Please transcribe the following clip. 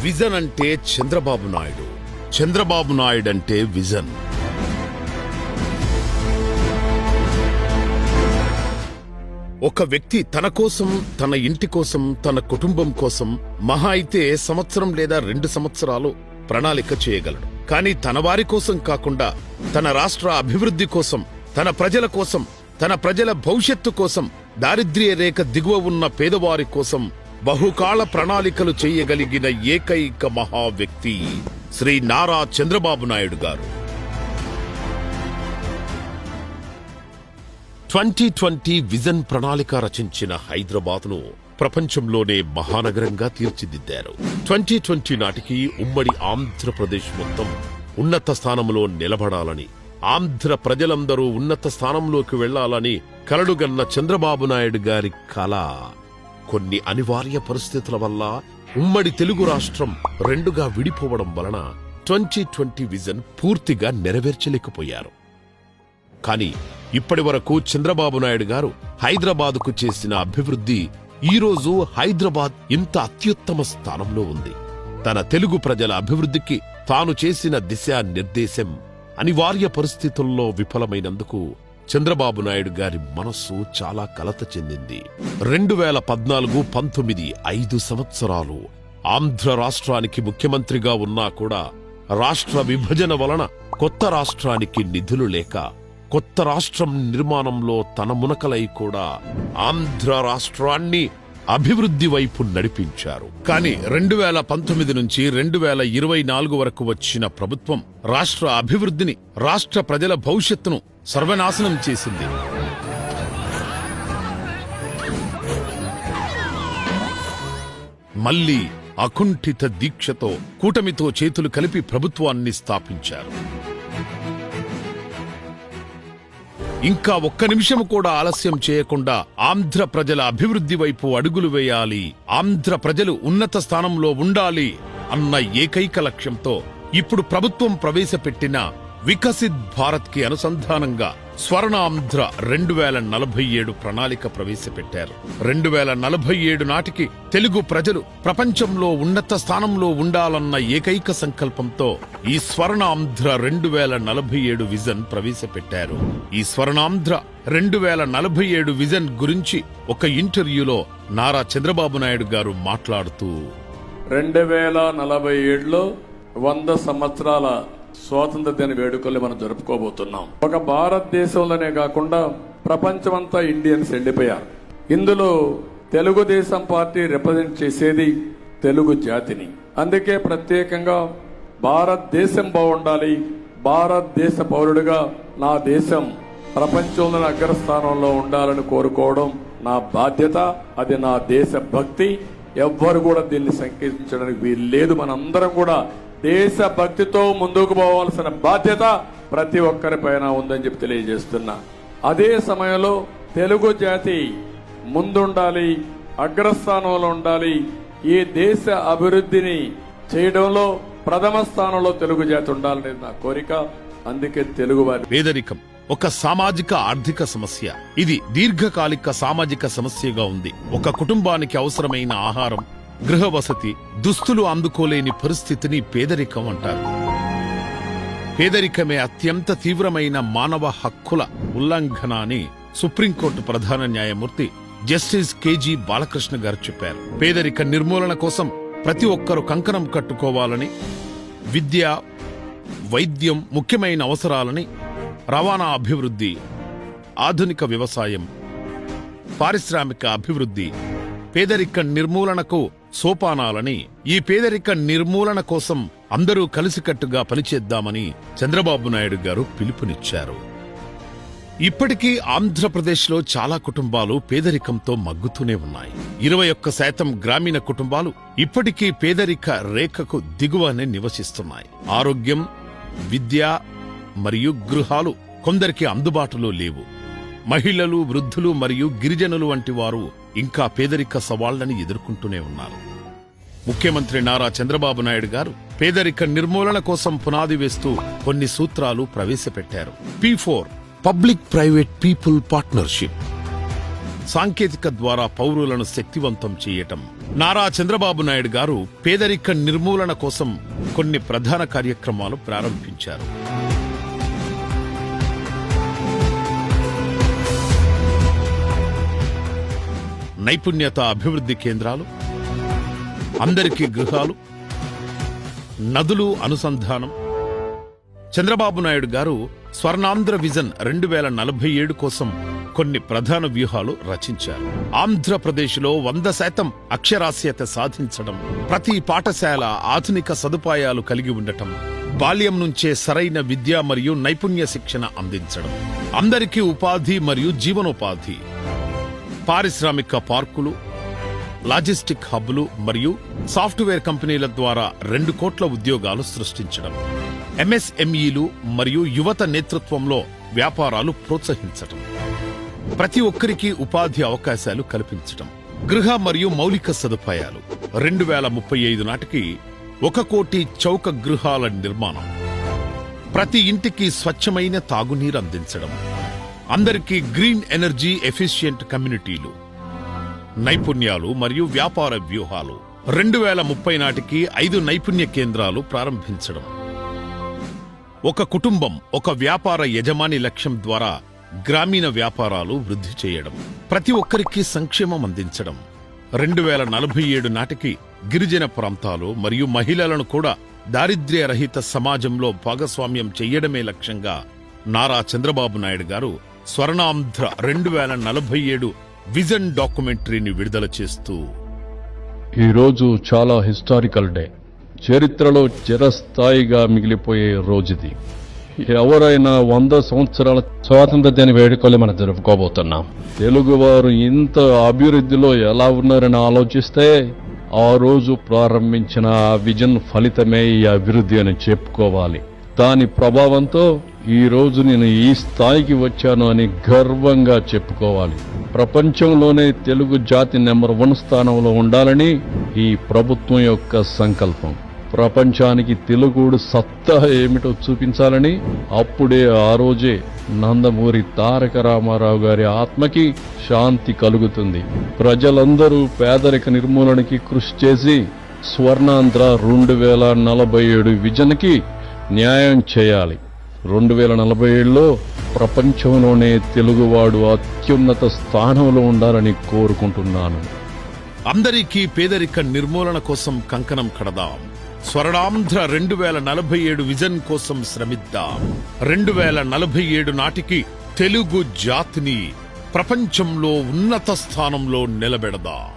Vision అంటే చంద్రబాబు నాయుడు, చంద్రబాబు నాయుడు అంటే vision. ఒక వ్యక్తి తన కోసం, తన ఇంటి కోసం, తన కుటుంబం కోసం మహా అయితే సంవత్సరం లేదా 2 సంవత్సరాలు ప్రణాళిక చేయగలడు. కానీ తన వారి కోసం కాకుండా తన రాష్ట్ర అభివృద్ధి కోసం, తన ప్రజల కోసం, తన ప్రజల భవిష్యత్తు కోసం, దారిద్ర్య రేఖ దిగువ ఉన్న పేదవారి కోసం బహుకాల ప్రణాళికలు చేయగలిగిన ఏకైక మహా వ్యక్తి శ్రీ నారా చంద్రబాబు నాయుడు గారు. 2020 విజన్ ప్రణాళిక రచించిన హైదరాబాద్ను ప్రపంచంలోనే మహానగరంగా తీర్చిదిద్దారు. 2020 నాటికి ఉమ్మడి ఆంధ్రప్రదేశ్ మొత్తం ఉన్నత స్థానంలో నిలబడాలని, ఆంధ్ర ప్రజలందరూ ఉన్నత స్థానంలోకి వెళ్లాలని కలలుగన్న చంద్రబాబు నాయుడు గారి కల కొన్ని అనివార్య పరిస్థితుల వల్ల ఉమ్మడి తెలుగు రాష్ట్రం 2గా విడిపోవడం వలన 2020 విజన్ పూర్తిగా నెరవేర్చలేకపోయారు. కానీ ఇప్పటి వరకు చంద్రబాబు నాయుడు గారు హైదరాబాదుకు చేసిన అభివృద్ధి ఈ రోజు హైదరాబాద్ ఇంత అత్యుత్తమ స్థానంలో ఉంది. తన తెలుగు ప్రజల అభివృద్ధికి తాను చేసిన దిశా నిర్దేశం అనివార్య పరిస్థితుల్లో విఫలమైనందుకు చంద్రబాబు నాయుడు గారి మనస్సు చాలా కలత చెందింది. 2014-19 5 సంవత్సరాలు ఆంధ్ర రాష్ట్రానికి ముఖ్యమంత్రిగా ఉన్నా కూడా రాష్ట్ర విభజన వలన కొత్త రాష్ట్రానికి నిధులు లేక కొత్త రాష్ట్రం నిర్మాణంలో తన మునకలై కూడా ఆంధ్ర రాష్ట్రాన్ని అభివృద్ధి వైపు నడిపించారు. కానీ 2019 నుంచి 2024 వరకు వచ్చిన ప్రభుత్వం రాష్ట్ర అభివృద్ధిని, రాష్ట్ర ప్రజల భవిష్యత్తును సర్వనాశనం చేసింది. మళ్లీ అకుంఠిత దీక్షతో కూటమితో చేతులు కలిపి ప్రభుత్వాన్ని స్థాపించారు. ఇంకా ఒక్క నిమిషం కూడా ఆలస్యం చేయకుండా ఆంధ్ర ప్రజల అభివృద్ధి వైపు అడుగులు వేయాలి, ఆంధ్ర ప్రజలు ఉన్నత స్థానంలో ఉండాలి అన్న ఏకైక లక్ష్యంతో ఇప్పుడు ప్రభుత్వం ప్రవేశపెట్టిన వికసిత్ భారత్ కి అనుసంధానంగా స్వర్ణాంధ్ర 2047 ప్రణాళిక ప్రవేశపెట్టారు. 2047 నాటికి తెలుగు ప్రజలు ప్రపంచంలో ఉన్నత స్థానంలో ఉండాలన్న ఏకైక సంకల్పంతో ఈ స్వర్ణాంధ్ర 2047 విజన్ ప్రవేశపెట్టారు. ఈ స్వర్ణాంధ్ర 2047 విజన్ గురించి ఒక ఇంటర్వ్యూలో నారా చంద్రబాబు నాయుడు గారు మాట్లాడుతూ 2047లో 100 సంవత్సరాల స్వాతంత్ర దిన వేడుకల్ని మనం జరుపుకోబోతున్నాం. ఒక భారతదేశంలోనే కాకుండా ప్రపంచమంతా ఇండియన్స్ ఎండిపోయారు. ఇందులో తెలుగుదేశం పార్టీ రిప్రజెంట్ చేసేది తెలుగు జాతిని. అందుకే ప్రత్యేకంగా భారతదేశం బాగుండాలి, భారతదేశ పౌరుడిగా నా దేశం ప్రపంచంలోని అగ్రస్థానంలో ఉండాలని కోరుకోవడం నా బాధ్యత. అది నా దేశ భక్తి. ఎవ్వరు కూడా దీన్ని సంకేతించడానికి వీలు లేదు. మనందరం కూడా దేశ భక్తితో ముందుకు పోవాల్సిన బాధ్యత ప్రతి ఒక్కరిపైన ఉందని చెప్పి తెలియజేస్తున్నా. అదే సమయంలో తెలుగు జాతి ముందుండాలి, అగ్రస్థానంలో ఉండాలి. ఈ దేశ అభివృద్ధిని చేయడంలో ప్రథమ స్థానంలో తెలుగు జాతి ఉండాలనేది నా కోరిక. అందుకే తెలుగు వారి పేదరికం ఒక సామాజిక ఆర్థిక సమస్య. ఇది దీర్ఘకాలిక సామాజిక సమస్యగా ఉంది. ఒక కుటుంబానికి అవసరమైన ఆహారం, గృహ వసతి, దుస్తులు అందుకోలేని పరిస్థితిని పేదరికం అంటారు. పేదరికమే అత్యంత తీవ్రమైన మానవ హక్కుల ఉల్లంఘన అని సుప్రీంకోర్టు ప్రధాన న్యాయమూర్తి జస్టిస్ కేజీ బాలకృష్ణ గారు చెప్పారు. పేదరిక నిర్మూలన కోసం ప్రతి ఒక్కరూ కంకణం కట్టుకోవాలని, విద్య, వైద్యం ముఖ్యమైన అవసరాలని, రవాణా అభివృద్ధి, ఆధునిక వ్యవసాయం, పారిశ్రామిక అభివృద్ధి పేదరిక నిర్మూలనకు సోపానాలని, ఈ పేదరిక నిర్మూలన కోసం అందరూ కలిసికట్టుగా పనిచేద్దామని చంద్రబాబు నాయుడు గారు పిలుపునిచ్చారు. ఇప్పటికీ ఆంధ్రప్రదేశ్లో చాలా కుటుంబాలు పేదరికంతో మగ్గుతూనే ఉన్నాయి. 21% గ్రామీణ కుటుంబాలు ఇప్పటికీ పేదరిక రేఖకు దిగువనే నివసిస్తున్నాయి. ఆరోగ్యం, విద్య మరియు గృహాలు కొందరికి అందుబాటులో లేవు. మహిళలు, వృద్ధులు మరియు గిరిజనులు వంటి వారు ఇంకా పేదరిక సవాళ్లను ఎదుర్కొంటూనే ఉన్నారు. ముఖ్యమంత్రి నారా చంద్రబాబు నాయుడు గారు పేదరిక నిర్మూలన కోసం పునాది వేస్తూ కొన్ని సూత్రాలు ప్రవేశపెట్టారు. P4 public private people partnership. సాంకేతిక ద్వారా పౌరులను శక్తివంతం చేయటం. నారా చంద్రబాబు నాయుడు గారు పేదరిక నిర్మూలన కోసం కొన్ని ప్రధాన కార్యక్రమాలు ప్రారంభించారు. నైపుణ్యత అభివృద్ధి కేంద్రాలు, అందరికీ గృహాలు, నదులు అనుసంధానం. చంద్రబాబు నాయుడు గారు స్వర్ణాంధ్ర విజన్ 2047 కోసం కొన్ని ప్రధాన వ్యూహాలు రచించారు. ఆంధ్రప్రదేశ్లో 100% అక్షరాస్యత సాధించడం, ప్రతి పాఠశాల ఆధునిక సదుపాయాలు కలిగి ఉండటం, బాల్యం నుంచే సరైన విద్య మరియు నైపుణ్య శిక్షణ అందించడం, అందరికీ ఉపాధి మరియు జీవనోపాధి, పారిశ్రామిక పార్కులు, లాజిస్టిక్ హబ్లు మరియు సాఫ్ట్వేర్ కంపెనీల ద్వారా 2 కోట్ల ఉద్యోగాలు సృష్టించడం, ఎంఎస్ఎంఈలు మరియు యువత నేతృత్వంలో వ్యాపారాలు ప్రోత్సహించడం, ప్రతి ఒక్కరికి ఉపాధి అవకాశాలు కల్పించడం, గృహ మరియు మౌలిక సదుపాయాలు 2035 నాటికి 1 కోటి చౌక గృహాల నిర్మాణం, ప్రతి ఇంటికి స్వచ్ఛమైన తాగునీరు అందించడం, అందరికీ గ్రీన్ ఎనర్జీ ఎఫిషియెంట్ కమ్యూనిటీలు, నైపుణ్యాలు మరియు వ్యాపార వ్యూహాలు 2030 నాటికి 5 నైపుణ్య కేంద్రాలు ప్రారంభించడం, ఒక కుటుంబం ఒక వ్యాపార యజమాని లక్ష్యం ద్వారా గ్రామీణ వ్యాపారాలు వృద్ధి చేయడం, ప్రతి ఒక్కరికి సంక్షేమం అందించడం, 2047 నాటికి గిరిజన ప్రాంతాలు మరియు మహిళలను కూడా దారిద్ర్యరహిత సమాజంలో భాగస్వామ్యం చెయ్యడమే లక్ష్యంగా నారా చంద్రబాబు నాయుడు గారు స్వర్ణాంధ్ర 2047 విజన్ డాక్యుమెంటరీని విడుదల చేస్తూ, ఈరోజు చాలా హిస్టారికల్ డే, చరిత్రలో చిరస్థాయిగా మిగిలిపోయే రోజుది. ఎవరైనా 100 సంవత్సరాల స్వాతంత్ర దిన వేడుకలు మనం జరుపుకోబోతున్నాం. తెలుగువారు ఇంత అభివృద్ధిలో ఎలా ఉన్నారని ఆలోచిస్తే ఆ రోజు ప్రారంభించిన ఆ విజన్ ఫలితమే ఈ అభివృద్ధి అని చెప్పుకోవాలి. దాని ప్రభావంతో ఈ రోజు నేను ఈ స్థాయికి వచ్చాను అని గర్వంగా చెప్పుకోవాలి. ప్రపంచంలోనే తెలుగు జాతి నెంబర్ 1 స్థానంలో ఉండాలని ఈ ప్రభుత్వం యొక్క సంకల్పం. ప్రపంచానికి తెలుగుడు సత్తా ఏమిటో చూపించాలని అప్పుడే ఆ రోజే నందమూరి తారక రామారావు గారి ఆత్మకి శాంతి కలుగుతుంది. ప్రజలందరూ పేదరిక నిర్మూలనకి కృషి చేసి స్వర్ణాంధ్ర 2047 విజన్కి న్యాయం చేయాలి. 2047లో ప్రపంచంలోనే తెలుగువాడు అత్యున్నత స్థానంలో ఉండాలని కోరుకుంటున్నాను. అందరికీ పేదరిక నిర్మూలన కోసం కంకణం కడదాం. స్వర్ణాంధ్ర 2047 విజన్ కోసం శ్రమిద్దాం. 2047 నాటికి తెలుగు జాతిని ప్రపంచంలో ఉన్నత స్థానంలో నిలబెడదాం.